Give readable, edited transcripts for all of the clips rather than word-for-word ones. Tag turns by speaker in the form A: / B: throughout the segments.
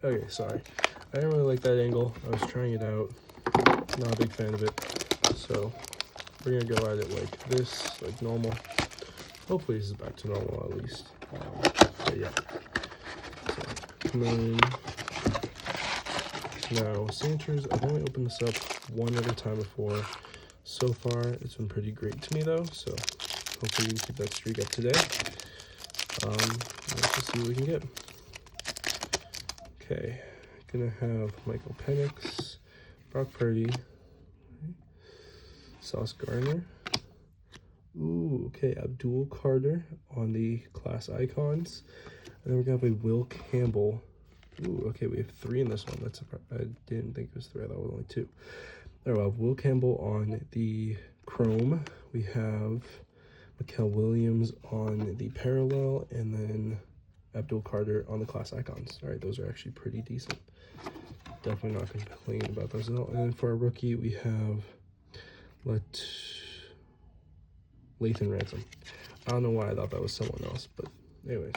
A: Okay, sorry. I didn't really like that angle. I was trying it out. Not a big fan of it. So we're gonna go at it like this, like normal. Hopefully this is back to normal at least. But yeah. So come in. Now signatures, I've only opened this up one at a time before. So far, it's been pretty great to me though. So hopefully we keep that streak up today. Let's just see what we can get. Okay, gonna have Michael Penix, Brock Purdy, Sauce Gardner. Ooh, okay, Abdul Carter on the class icons. And then we're gonna have a Will Campbell. Ooh, okay, we have 3 in this one. That's I didn't think it was 3. I thought it was only 2. There we have Will Campbell on the Chrome. We have Mikael Williams on the parallel, and then Abdul Carter on the class icons. All right, those are actually pretty decent. Definitely not complaining about those at all. And then for our rookie, we have Lathan Ransom. I don't know why I thought that was someone else, but anyways.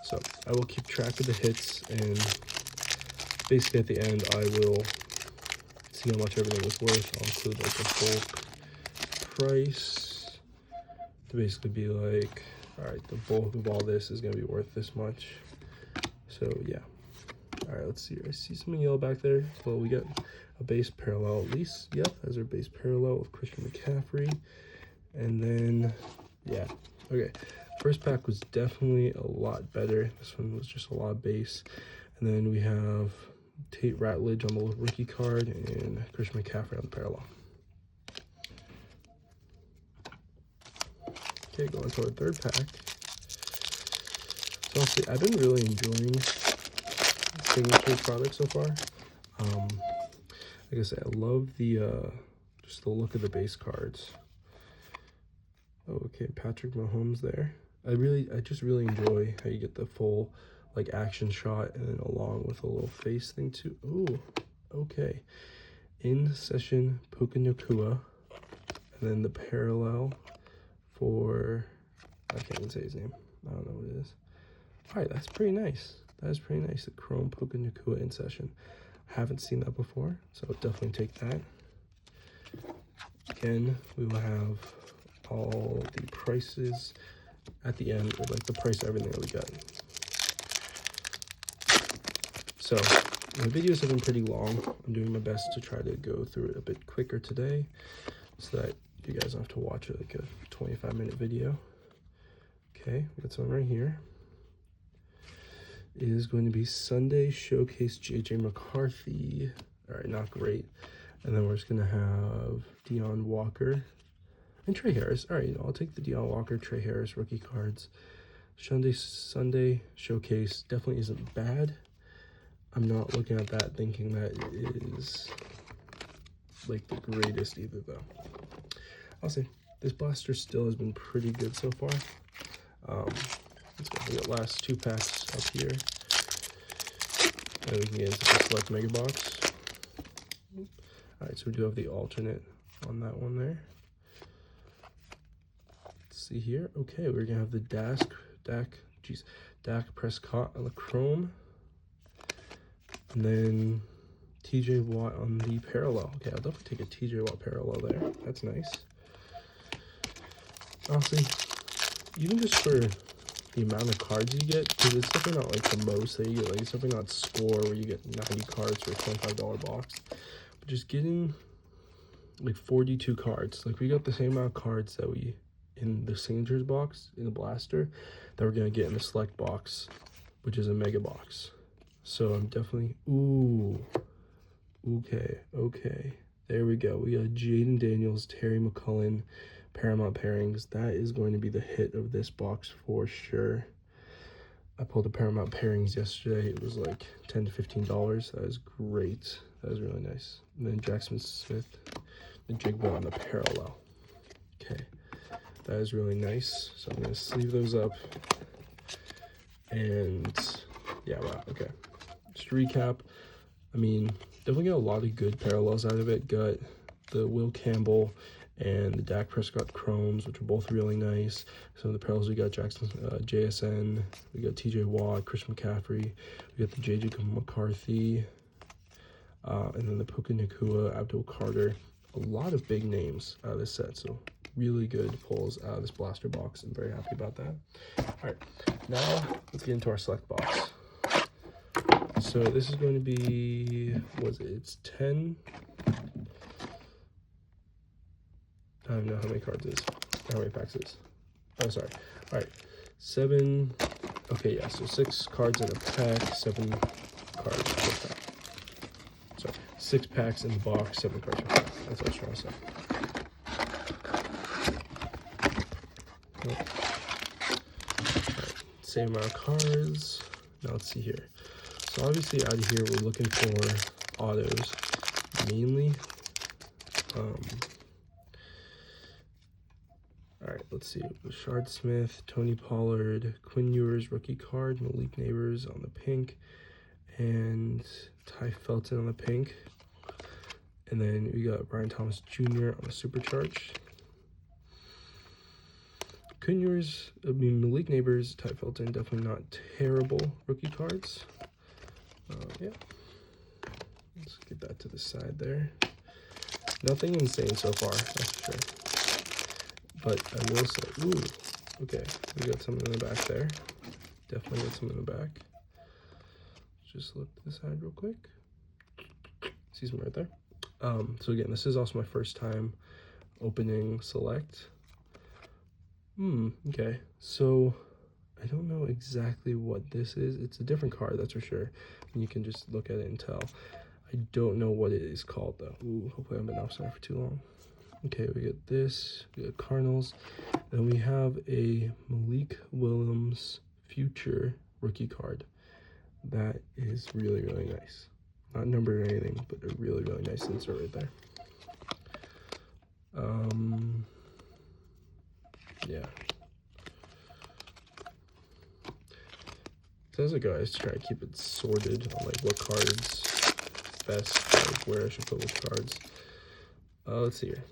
A: So I will keep track of the hits, and basically at the end I will see how much everything was worth. I'll include like the full price to basically be like, all right, the bulk of all this is gonna be worth this much. So yeah. All right, let's see here. I see some yellow back there. Well, we got a base parallel at least. Yep, that's our base parallel with Christian McCaffrey. And then, yeah, okay. First pack was definitely a lot better. This one was just a lot of base. And then we have Tate Ratledge on the rookie card and Christian McCaffrey on the parallel. Okay, going to our third pack. So honestly, I've been really enjoying signature products so far. Like I said, I love the just the look of the base cards. Oh, okay, Patrick Mahomes there. I just really enjoy how you get the full like action shot, and then along with a little face thing too. Ooh, okay. In session Puka Nacua, and then the parallel for, I can't even say his name. I don't know what it is. All right, that's pretty nice. That is pretty nice. The Chrome Puka Nacua in session. Haven't seen that before, so I'll definitely take that. Again, we will have all the prices at the end, or like the price of everything that we got. So my videos have been pretty long. I'm doing my best to try to go through it a bit quicker today, so that you guys don't have to watch it like a 25-minute video. Okay, we got some right here. It is going to be Sunday Showcase JJ McCarthy. All right, not great. And then we're just gonna have Deion Walker and Trey Harris. All right, I'll take the Deion Walker, Trey Harris rookie cards. Sunday Showcase definitely isn't bad. I'm not looking at that thinking that it is like the greatest either though. I'll say this blaster still has been pretty good so far. Let's go. We got last 2 packs up here, and we can get into the select mega box. All right, so we do have the alternate on that one there. Let's see here. Okay, we're gonna have the Dak Prescott on the Chrome, and then TJ Watt on the parallel. Okay, I'll definitely take a TJ Watt parallel there. That's nice. Honestly, even just for the amount of cards you get, because it's definitely not like the most that you get. Like, it's definitely not Score where you get 90 cards for a $25 box. But just getting like 42 cards. Like, we got the same amount of cards that we in the signatures box in the blaster that we're gonna get in the select box, which is a mega box. So I'm definitely, ooh, okay, there we go. We got Jaden Daniels, Terry McCullen, Paramount pairings. That is going to be the hit of this box for sure. I pulled the Paramount pairings yesterday. It was like $10 to $15. That is great. That was really nice. And then Jackson Smith, the Jigba on the parallel. Okay, that is really nice. So I'm gonna sleeve those up. And yeah, wow, okay. Just to recap, I mean, definitely got a lot of good parallels out of it. Got the Will Campbell and the Dak Prescott Chromes, which are both really nice. Some of the parallels, we got Jackson, JSN, we got TJ Watt, Chris McCaffrey, we got the JJ McCarthy, and then the Puka Nacua, Abdul Carter. A lot of big names out of this set, so really good pulls out of this blaster box. I'm very happy about that. All right, now let's get into our select box. So this is going to be, what is it? It's 10. I don't know how many cards it is, how many packs it is. Oh, sorry. All right, 7. Okay, yeah, so 6 cards in a pack, 7 cards in a pack. Sorry, 6 packs in the box, 7 cards in a pack. That's what I was trying to say. Right. Same amount of cards. Now let's see here. So obviously out of here, we're looking for autos mainly. All right, let's see. Rashard Smith, Tony Pollard, Quinn Ewers rookie card, Malik Neighbors on the pink, and Ty Felton on the pink. And then we got Brian Thomas Jr. on the supercharged. Quinn Ewers, Malik Neighbors, Ty Felton, definitely not terrible rookie cards. Yeah, let's get that to the side there. Nothing insane so far, that's for sure. But I will say, ooh, okay, we got some in the back there. Definitely got some in the back. Just look to the side real quick. See some right there. So again, this is also my first time opening Select. Okay, so I don't know exactly what this is. It's a different card, that's for sure. And you can just look at it and tell. I don't know what it is called though. Ooh, hopefully I haven't been outside for too long. Okay, we get this, we got Cardinals. Then we have a Malik Williams future rookie card. That is really, really nice. Not numbered or anything, but a really, really nice insert right there. Yeah. So as I go, I just try to keep it sorted on like what cards best, like where I should put which cards. Let's see here.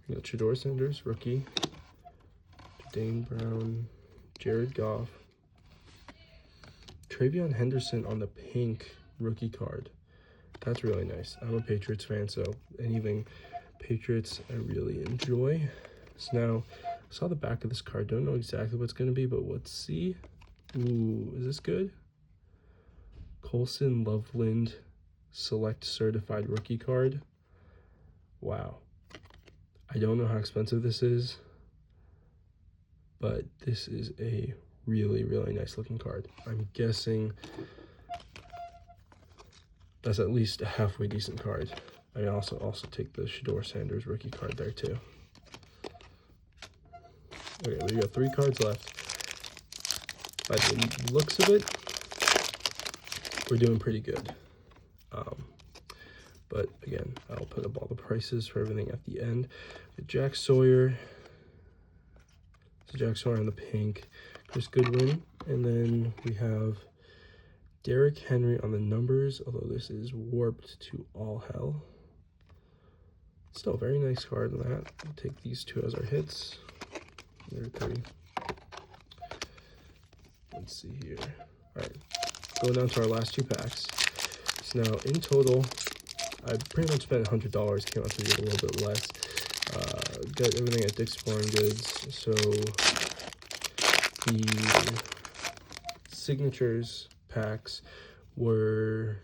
A: We got Shedeur Sanders, rookie. Dane Brown, Jared Goff. Travion Henderson on the pink rookie card. That's really nice. I'm a Patriots fan, so anything Patriots I really enjoy. So now, I saw the back of this card. Don't know exactly what's going to be, but let's see. Ooh, is this good? Colson Loveland Select Certified Rookie card. Wow. I don't know how expensive this is, but this is a really, really nice looking card. I'm guessing that's at least a halfway decent card. I also take the Shedeur Sanders rookie card there too. Okay, we got 3 cards left. By the looks of it, we're doing pretty good. But again, I'll put up all the prices for everything at the end. Jack Sawyer. So Jack Sawyer on the pink. Chris Goodwin. And then we have Derrick Henry on the numbers, although this is warped to all hell. Still a very nice card on that. We'll take these 2 as our hits. There are 3. Let's see here. All right, going down to our last 2 packs. So now in total, I pretty much spent $100. Came out to be a little bit less. Got everything at Dick's Sporting Goods. So the signatures packs were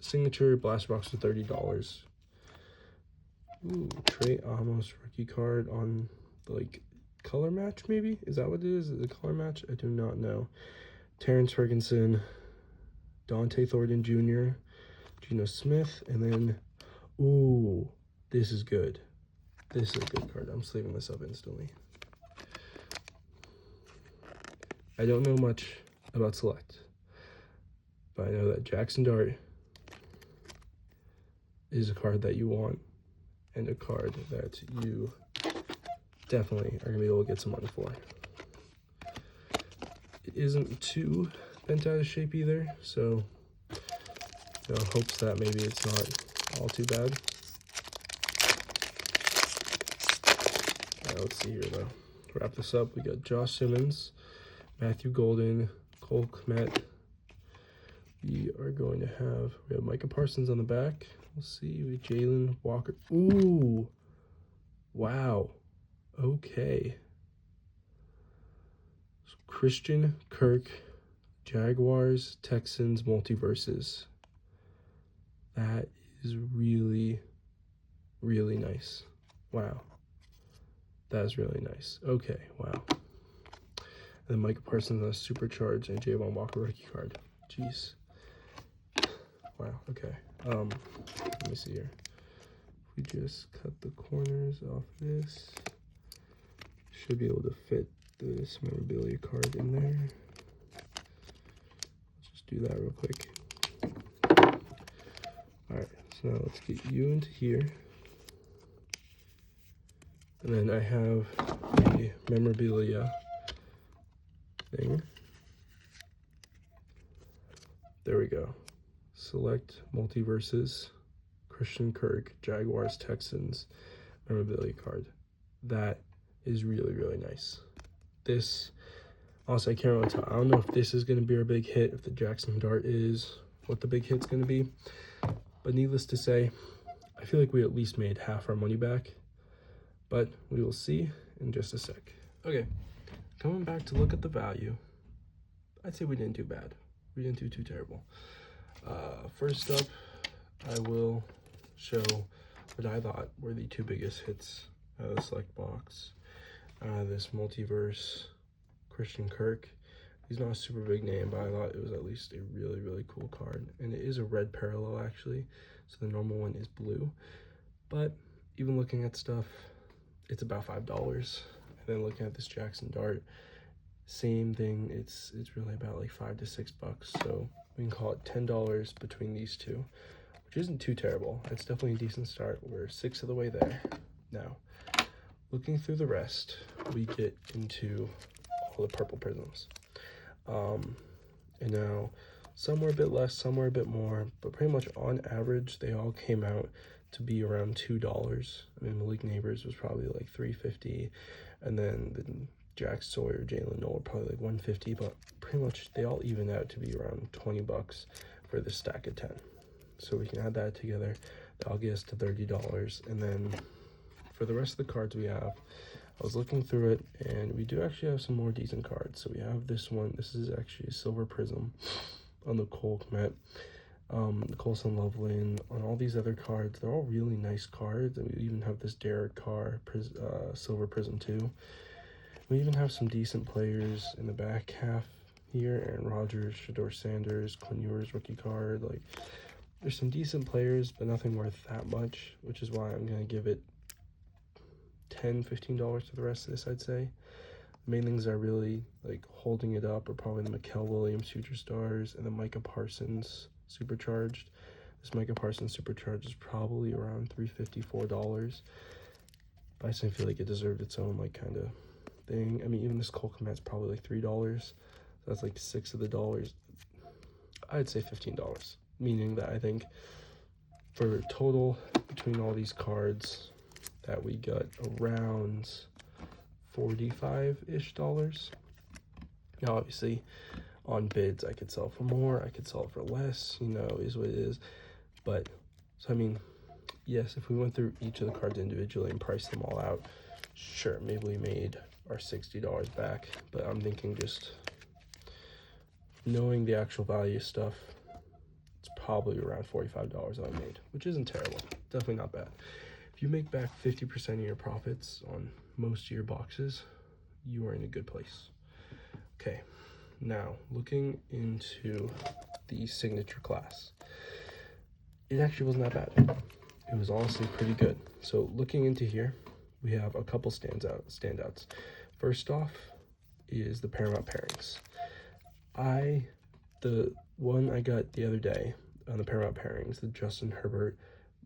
A: signature blaster box for $30. Ooh, Trey Amos rookie card on like color match, maybe? Is that what it is? Is it a color match? I do not know. Terrence Ferguson, Dante Thornton Jr., Geno Smith, and then, ooh, this is good. This is a good card. I'm sleeving this up instantly. I don't know much about Select, but I know that Jackson Dart is a card that you want, and a card that you definitely are going to be able to get some money for. It isn't too bent out of shape either, so hopes that maybe it's not all too bad. let's see here though. Wrap this up. We got Josh Simmons, Matthew Golden, Cole Kmet. We have Micah Parsons on the back. We'll see. We have Jalen Walker. Ooh. Wow. Okay. So Christian Kirk, Jaguars, Texans, Multiverses. That is really, really nice. Wow. That is really nice. Okay, wow. And then Micah Parsons on a supercharged and Javon Walker rookie card. Jeez. Wow, okay. Let me see here. If we just cut the corners off this, should be able to fit this memorabilia card in there. Let's just do that real quick. Alright, so now let's get you into here. And then I have a memorabilia thing. There we go. Select Multiverses, Christian Kirk, Jaguars, Texans, memorabilia card. That is really, really nice. This, honestly, I can't really tell. I don't know if this is going to be our big hit, if the Jackson Dart is what the big hit's going to be. But needless to say, I feel like we at least made half our money back. But we will see in just a sec. Okay, coming back to look at the value, I'd say we didn't do bad. We didn't do too terrible. First up, I will show what I thought were the two biggest hits out of the select box. This Multiverse Christian Kirk. He's not a super big name, but I thought it was at least a really, really cool card. And it is a red parallel, actually. So the normal one is blue. But even looking at stuff, it's about $5. And then looking at this Jackson Dart, same thing. It's really about like $5 to $6. So we can call it $10 between these two, which isn't too terrible. It's definitely a decent start. We're 6 of the way there. Now, looking through the rest, we get into all the purple prisms. And now some were a bit less, some were a bit more, but pretty much on average, they all came out to be around $2. I mean, Malik Neighbors was probably like $3.50, and then the Jack Sawyer, Jalen Noel probably like $1.50, but pretty much they all even out to be around $20 for this stack of 10. So we can add that together. That'll get us to $30. And then for the rest of the cards we have, I was looking through it, and we do actually have some more decent cards. So we have this one. This is actually a silver prism on the Cole Kmet. The Colson Loveland, on all these other cards, they're all really nice cards. And we even have this Derek Carr silver prism too. We even have some decent players in the back half here. Aaron Rodgers, Shedeur Sanders, Quinn Ewers rookie card. Like, there's some decent players, but nothing worth that much, which is why I'm going to give it $10, $15 to the rest of this, I'd say. The main things that are really like holding it up are probably the Mikael Williams Future Stars and the Micah Parsons Supercharged. This Micah Parsons Supercharged is probably around $3.50, $4. But I still feel like it deserved its own like kind of thing. I mean, even this Cole Kmet's probably like $3. So that's like 6 of the dollars. I'd say $15, meaning that I think for total between all these cards that we got around $45-ish. Now, obviously, on bids, I could sell for more, I could sell for less, you know, is what it is. But, so I mean, yes, if we went through each of the cards individually and priced them all out, sure, maybe we made our $60 back. But I'm thinking just knowing the actual value stuff, it's probably around $45 that I made, which isn't terrible. Definitely not bad. If you make back 50% of your profits on most of your boxes, you are in a good place. Okay, now looking into the signature class, it actually wasn't that bad. It was honestly pretty good. So looking into here, we have a couple standouts. First off is the Paramount pairings. The one I got the other day on the Paramount pairings, the Justin Herbert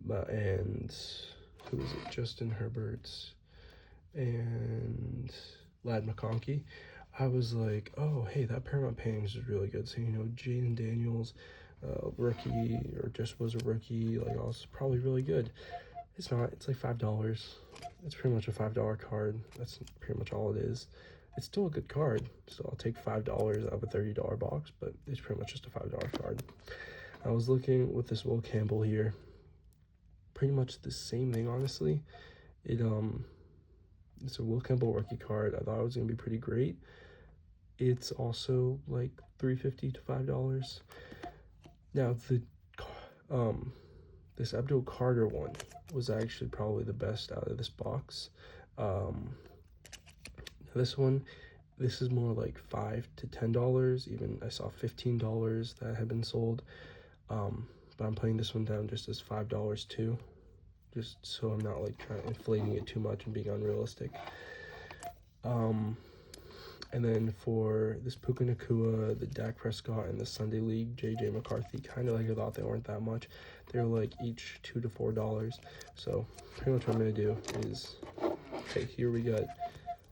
A: and who is it? Justin Herbert and Ladd McConkey. I was like, oh, hey, that Paramount pairings is really good. So, you know, Jaden Daniels, rookie, or just was a rookie, like, also probably really good. It's not. It's like $5. It's pretty much a $5 card. That's pretty much all it is. It's still a good card, so I'll take $5 out of a $30 box, but it's pretty much just a $5 card. I was looking with this Will Campbell here. Pretty much the same thing, honestly. It's a Will Campbell rookie card. I thought it was gonna be pretty great. It's also like $3.50 to $5. Now this Abdul Carter one was actually probably the best out of this box. This is more like $5 to $10. Even I saw $15 that had been sold. But I'm putting this one down just as $5 too, just so I'm not like inflating it too much and being unrealistic. And then for this Puka Nacua, the Dak Prescott, and the Sunday League JJ McCarthy, kind of like I thought they weren't that much. They're like each $2 to $4. So pretty much what I'm gonna do is, okay, here we got,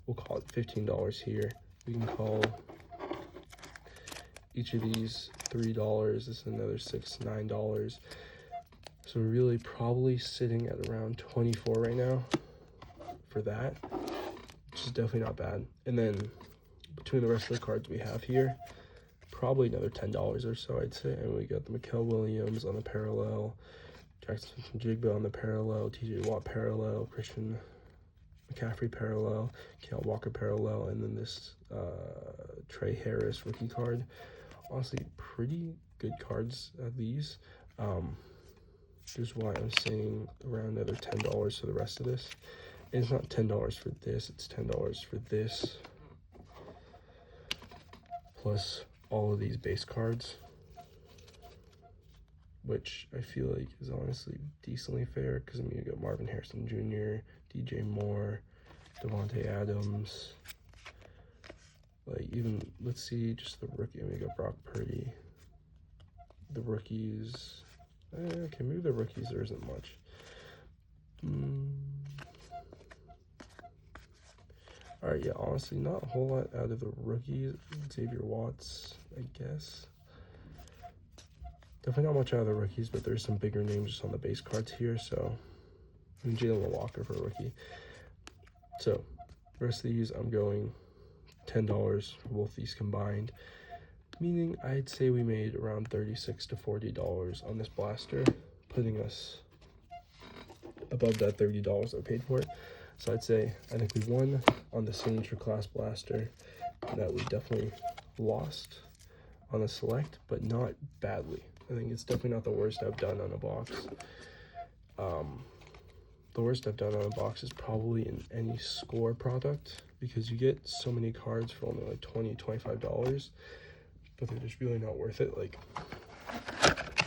A: we'll call it $15 here. We can call each of these $3. This is another $9. So we're really probably sitting at around 24 right now for that, which is definitely not bad. And then between the rest of the cards we have here, probably another $10 or so, I'd say. And we got the Mikael Williams on the parallel, Jackson Jigba on the parallel, TJ Watt parallel, Christian McCaffrey parallel, Kyle Walker parallel, and then this Trey Harris rookie card. Honestly, pretty good cards of these. Here's why I'm saying around another $10 for the rest of this. And it's not $10 for this, it's $10 for this, plus all of these base cards, which I feel like is honestly decently fair, because I mean, you got Marvin Harrison Jr., DJ Moore, Devontae Adams, like even, let's see, just the rookie, we got Brock Purdy, the rookies, okay, maybe the rookies there isn't much. Alright, yeah, honestly, not a whole lot out of the rookies. Xavier Watts, I guess. Definitely not much out of the rookies, but there's some bigger names just on the base cards here, so. And Jalen Walker for a rookie. So, the rest of these, I'm going $10 for both these combined. Meaning, I'd say we made around $36 to $40 on this blaster, putting us above that $30 that we paid for it. So I'd say, I think we won on the signature class blaster, and that we definitely lost on the select, but not badly. I think it's definitely not the worst I've done on a box. The worst I've done on a box is probably in any score product, because you get so many cards for only like $20, $25, but they're just really not worth it. Like,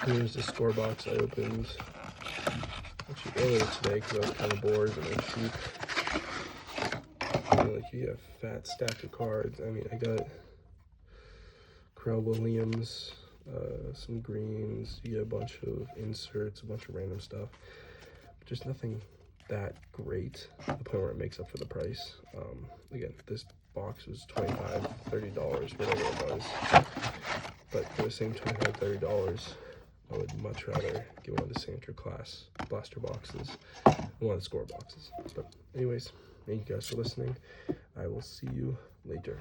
A: here's the score box I opened actually earlier today because I was kind of bored and they're cheap. Like, you get a fat stack of cards. I mean, I got Carell Williams, some greens, you get a bunch of inserts, a bunch of random stuff, but just nothing that great to the point where it makes up for the price. Again, this box was $25, $30, whatever it was, but for the same $25, $30, I would much rather get one of the signature class blaster boxes than one of the score boxes. But anyways, thank you guys for listening. I will see you later.